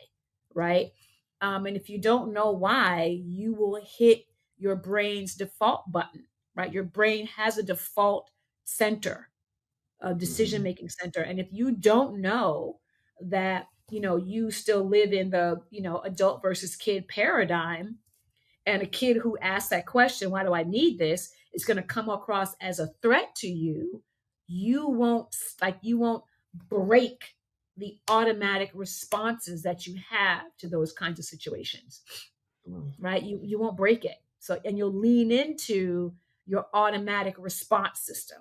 Right? And if you don't know why, you will hit your brain's default button, right? Your brain has a default center, a decision making center. And if you don't know that, you still live in the, adult versus kid paradigm, and a kid who asks that question, why do I need this, is going to come across as a threat to you, you won't break the automatic responses that you have to those kinds of situations, right? You won't break it. So, and you'll lean into your automatic response system,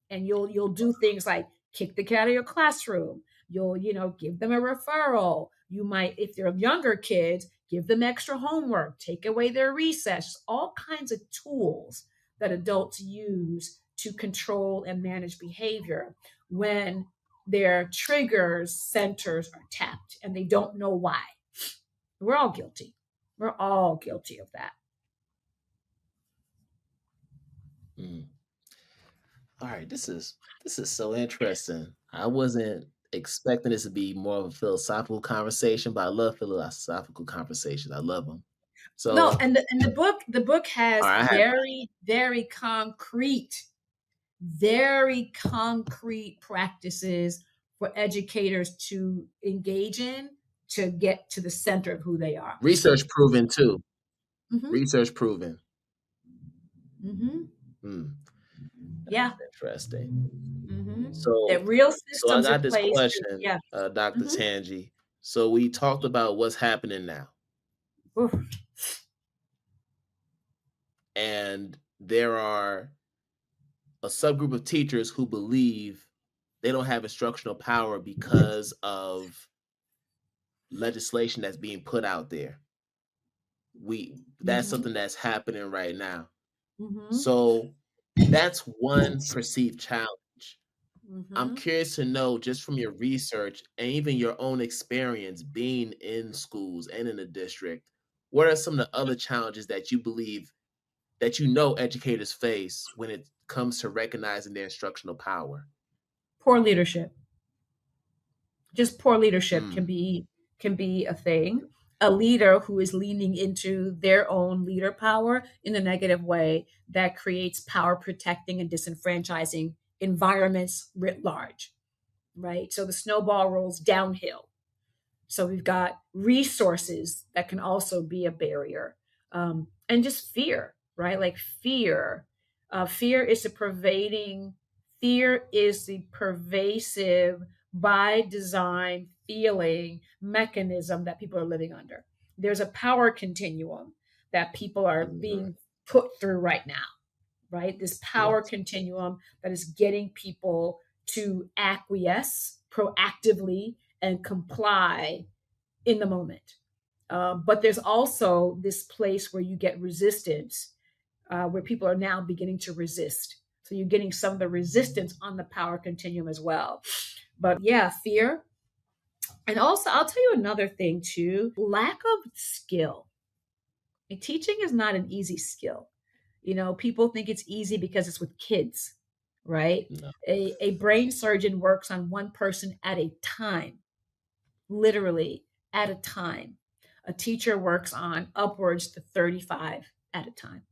and you'll do things like kick the cat out of your classroom. You'll, give them a referral. You might, if they're younger kids, give them extra homework, take away their recess, all kinds of tools that adults use to control and manage behavior when their triggers centers are tapped and they don't know why. We're all guilty. We're all guilty of that. All right, this is so interesting. I wasn't expecting this to be more of a philosophical conversation, but I love philosophical conversations. I love them. So no, and the book has all right, very, very concrete practices for educators to engage in to get to the center of who they are. Research proven too. Mm-hmm. Research proven. Mm-hmm. Yeah. Interesting. Mm-hmm. So, that real systems I got this place question, Dr. Tanji. So we talked about what's happening now. Oof. And there are a subgroup of teachers who believe they don't have instructional power because of legislation that's being put out there. That's something that's happening right now. So that's one perceived challenge. I'm curious to know, just from your research and even your own experience being in schools and in the district, what are some of the other challenges that you believe that educators face when it comes to recognizing their instructional power? Poor leadership. Just poor leadership can be a thing. A leader who is leaning into their own leader power in a negative way that creates power protecting and disenfranchising environments writ large, right? So the snowball rolls downhill. So we've got resources that can also be a barrier, and just fear, right? Like fear. Fear is the pervasive by design feeling mechanism that people are living under. There's a power continuum that people are being put through right now, right? This power continuum that is getting people to acquiesce proactively and comply in the moment. But there's also this place where you get resistance, where people are now beginning to resist. So you're getting some of the resistance on the power continuum as well. But yeah, fear. And also, I'll tell you another thing too, lack of skill. Teaching is not an easy skill. People think it's easy because it's with kids, right? No. A brain surgeon works on one person at a time, literally at a time. A teacher works on upwards to 35 at a time.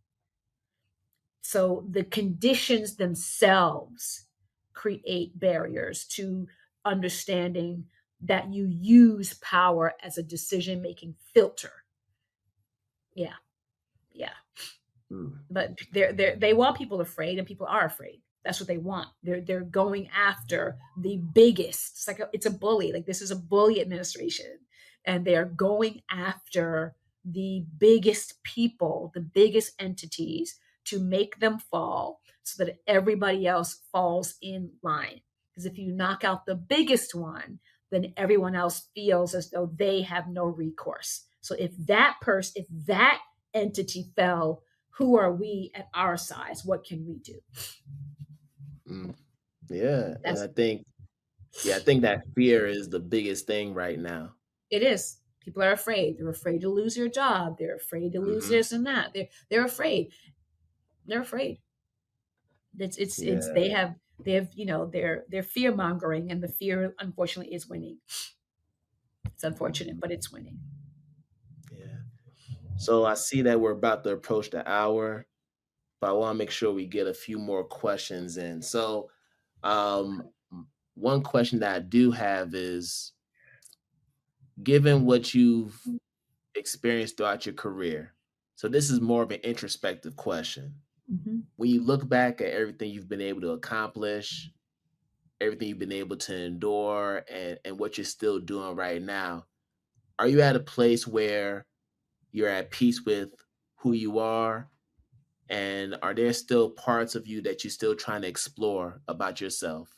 So the conditions themselves create barriers to understanding that you use power as a decision-making filter. Yeah. But they want people afraid, and people are afraid. That's what they want. They're going after the biggest. It's like it's a bully. Like this is a bully administration, and they are going after the biggest people, the biggest entities, to make them fall so that everybody else falls in line. Because if you knock out the biggest one, then everyone else feels as though they have no recourse. So if that entity fell, who are we at our size? What can we do? Yeah. And That's I think that fear is the biggest thing right now. it is. People are afraid. They're afraid to lose their job. They're afraid to lose this and that. They're afraid. They're afraid. It's Yeah. they have they're fear mongering, and the fear unfortunately is winning. It's unfortunate, but it's winning. Yeah. So I see that we're about to approach the hour, but I want to make sure we get a few more questions in. So, one question that I do have is, given what you've experienced throughout your career, so this is more of an introspective question. Mm-hmm. When you look back at everything you've been able to accomplish, everything you've been able to endure, and what you're still doing right now, are you at a place where you're at peace with who you are? And are there still parts of you that you're still trying to explore about yourself?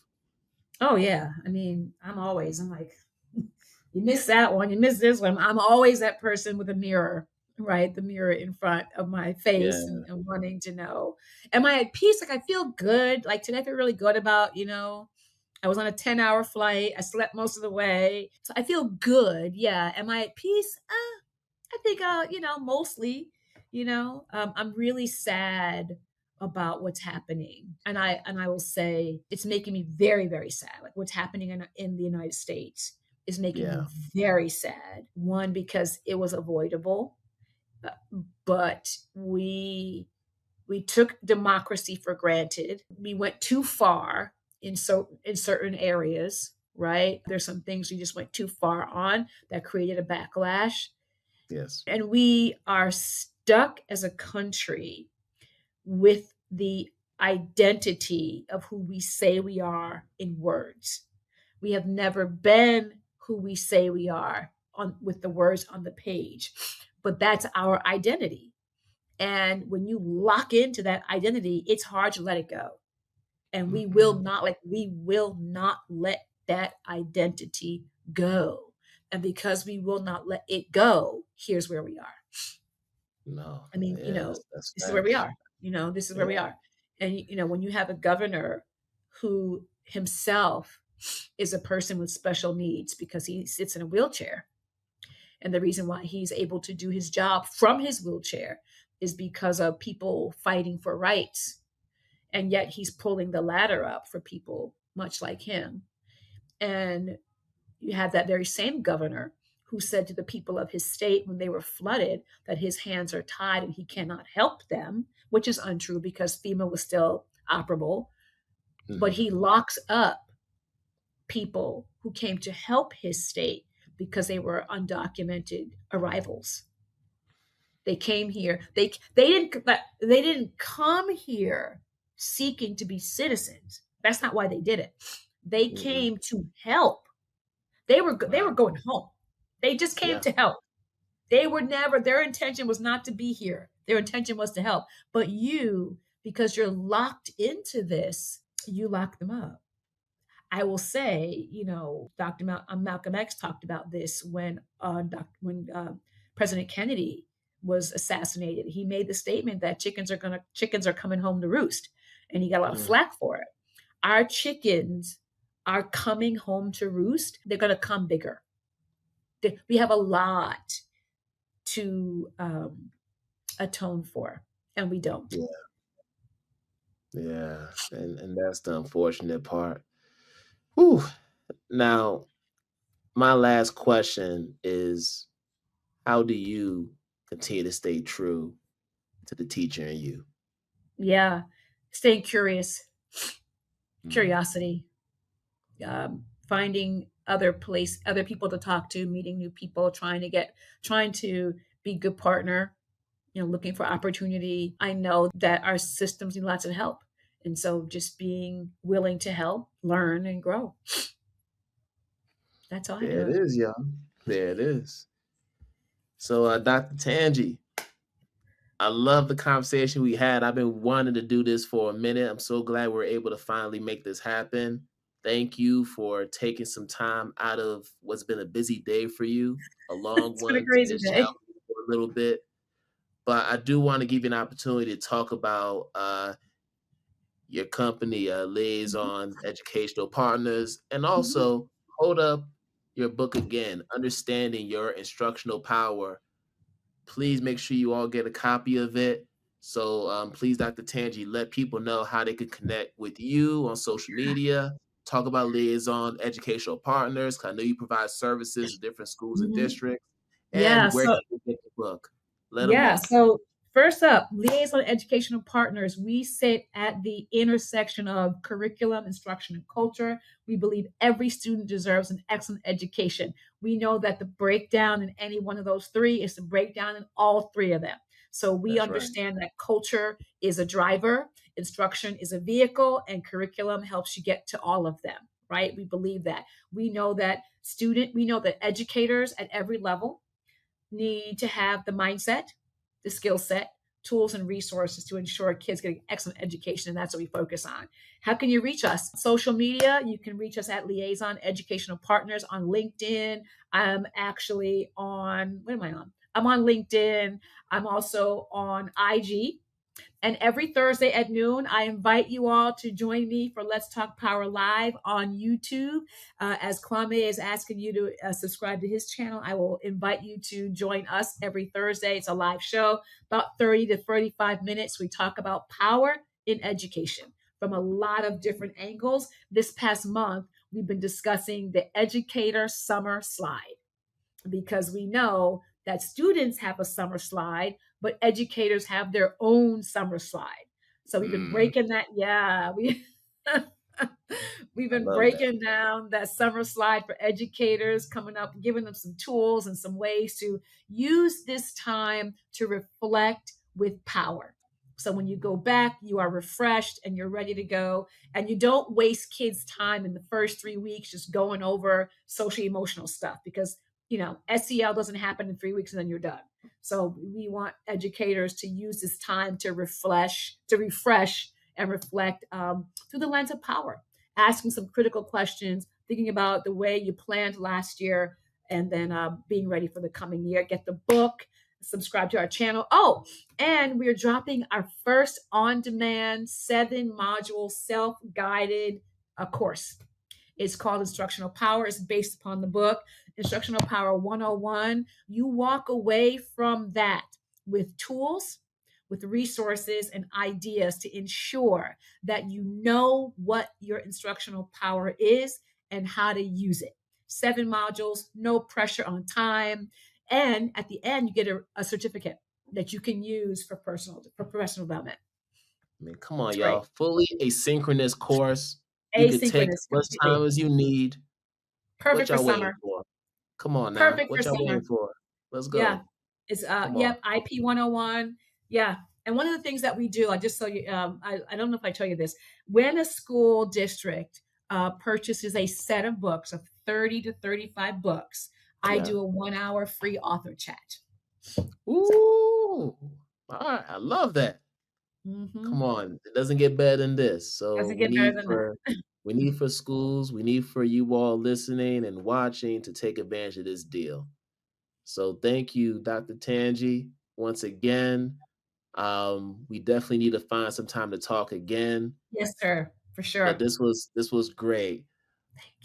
Oh yeah. I mean, I'm like, you miss that one, you miss this one. I'm always that person with a mirror, right? The mirror in front of my Yeah. face, and wanting to know, am I at peace? Like I feel good. Like today I feel really good about, I was on a 10-hour flight. I slept most of the way. So I feel good. Yeah. Am I at peace? I think, mostly, I'm really sad about what's happening. And I will say it's making me very, very sad. Like what's happening in the United States is making me Yeah. very sad. One, because it was avoidable, but we took democracy for granted. We went too far in certain areas, right? There's some things we just went too far on that created a backlash. Yes. And we are stuck as a country with the identity of who we say we are in words. We have never been who we say we are with the words on the page, but that's our identity. And when you lock into that identity, it's hard to let it go. And we will not let that identity go. And because we will not let it go, here's where we are. No. I mean, Yes, that's this is where we facts. are. This is where we are. And when you have a governor who himself is a person with special needs because he sits in a wheelchair, and the reason why he's able to do his job from his wheelchair is because of people fighting for rights. And yet he's pulling the ladder up for people much like him. And you have that very same governor who said to the people of his state when they were flooded that his hands are tied and he cannot help them, which is untrue because FEMA was still operable. But he locks up people who came to help his state because they were undocumented arrivals. They came here. They didn't come here seeking to be citizens. That's not why they did it. They came to help. They were going home. They just came to help. Their intention was not to be here. Their intention was to help. But you, because you're locked into this, you lock them up. I will say, Malcolm X talked about this when President Kennedy was assassinated. He made the statement that chickens are coming home to roost, and he got a lot of flack for it. Our chickens are coming home to roost. They're going to come bigger. We have a lot to atone for, and we don't. Yeah, and that's the unfortunate part. Whew. Now, my last question is, how do you continue to stay true to the teacher in you? Yeah, staying curious, curiosity, finding other people to talk to, meeting new people, trying to be a good partner, looking for opportunity. I know that our systems need lots of help. And so just being willing to help, learn, and grow. That's all I There it do. is, y'all. There it is. So, Dr. Tanji, I love the conversation we had. I've been wanting to do this for a minute. I'm so glad we're able to finally make this happen. Thank you for taking some time out of what's been a busy day for you, a long It's been a one, to crazy just chat day. with me for a little bit. But I do want to give you an opportunity to talk about your company, Mhm, Liaison Educational Partners, and mhm, also hold up your book again, Understanding Your Instructional Power. Please make sure you all get a copy of it. So please, Dr. Tanji, let people know how they can connect with you on social media. Talk about Liaison Educational Partners, 'cause I know you provide services to different schools and mhm. districts. Yeah. And where So can they get the book? Let them Yeah. know. So first up, Liaison Educational Partners. We sit at the intersection of curriculum, instruction, and culture. We believe every student deserves an excellent education. We know that the breakdown in any one of those three is the breakdown in all three of them. So we That's right. understand that culture is a driver, instruction is a vehicle, and curriculum helps you get to all of them, right? We believe that. We know that educators at every level need to have the mindset, the skill set, tools, and resources to ensure kids get an excellent education. And that's what we focus on. How can you reach us? Social media, you can reach us at Liaison Educational Partners on LinkedIn. I'm actually on, what am I on? I'm on LinkedIn. I'm also on IG. And every Thursday at noon, I invite you all to join me for Let's Talk Power Live on YouTube. As Kwame is asking you to subscribe to his channel, I will invite you to join us every Thursday. It's a live show, about 30 to 35 minutes. We talk about power in education from a lot of different angles. This past month, we've been discussing the Educator Summer Slide because we know that students have a summer slide, but educators have their own summer slide. So we've been Mm, breaking that. Yeah, we've I been love that. breaking down that summer slide for educators, coming up, giving them some tools and some ways to use this time to reflect with power. So when you go back, you are refreshed and you're ready to go. And you don't waste kids' time in the first 3 weeks just going over social emotional stuff because SEL doesn't happen in 3 weeks and then you're done. So we want educators to use this time to refresh and reflect through the lens of power, asking some critical questions, thinking about the way you planned last year, and then being ready for the coming year. Get the book, subscribe to our channel. Oh, and we're dropping our first on-demand 7-module self-guided course. It's called Instructional Power. It's based upon the book Instructional Power 101. You walk away from that with tools, with resources and ideas to ensure that you know what your instructional power is and how to use it. 7 modules, no pressure on time. And at the end, you get a certificate that you can use for professional development. I mean, come on, It's great. y'all. Fully asynchronous course. You could take as Asynchronous much completely. time as you need. What Perfect for y'all waiting summer. for? Come on now. Perfect for What y'all summer. waiting for? Let's Yeah. go. It's Come on. yep, IP 101. Yeah. And one of the things that we do, I just so you I don't know if I tell you this, when a school district purchases a set of books of 30 to 35 books, I Yeah. do a 1 hour free author chat. So Ooh. All right. I love that. Come mhm. on. It doesn't get better than this. So Doesn't get better than that. we need for schools, we need for you all listening and watching to take advantage of this deal. So thank you, Dr. Tanji, once again. We definitely need to find some time to talk again. Yes, sir. For But sure. this was great.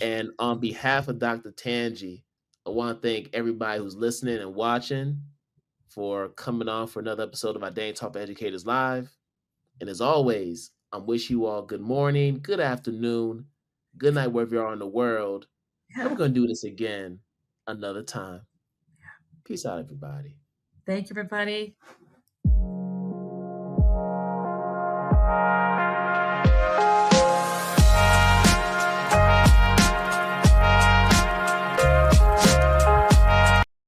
And on behalf of Dr. Tanji, I want to thank everybody who's listening and watching for coming on for another episode of Identity Talk for Educators Live. And as always, I wish you all good morning, good afternoon, good night, wherever you are in the world. And we're Yeah. going to do this again another time. Peace out, everybody. Thank you, everybody.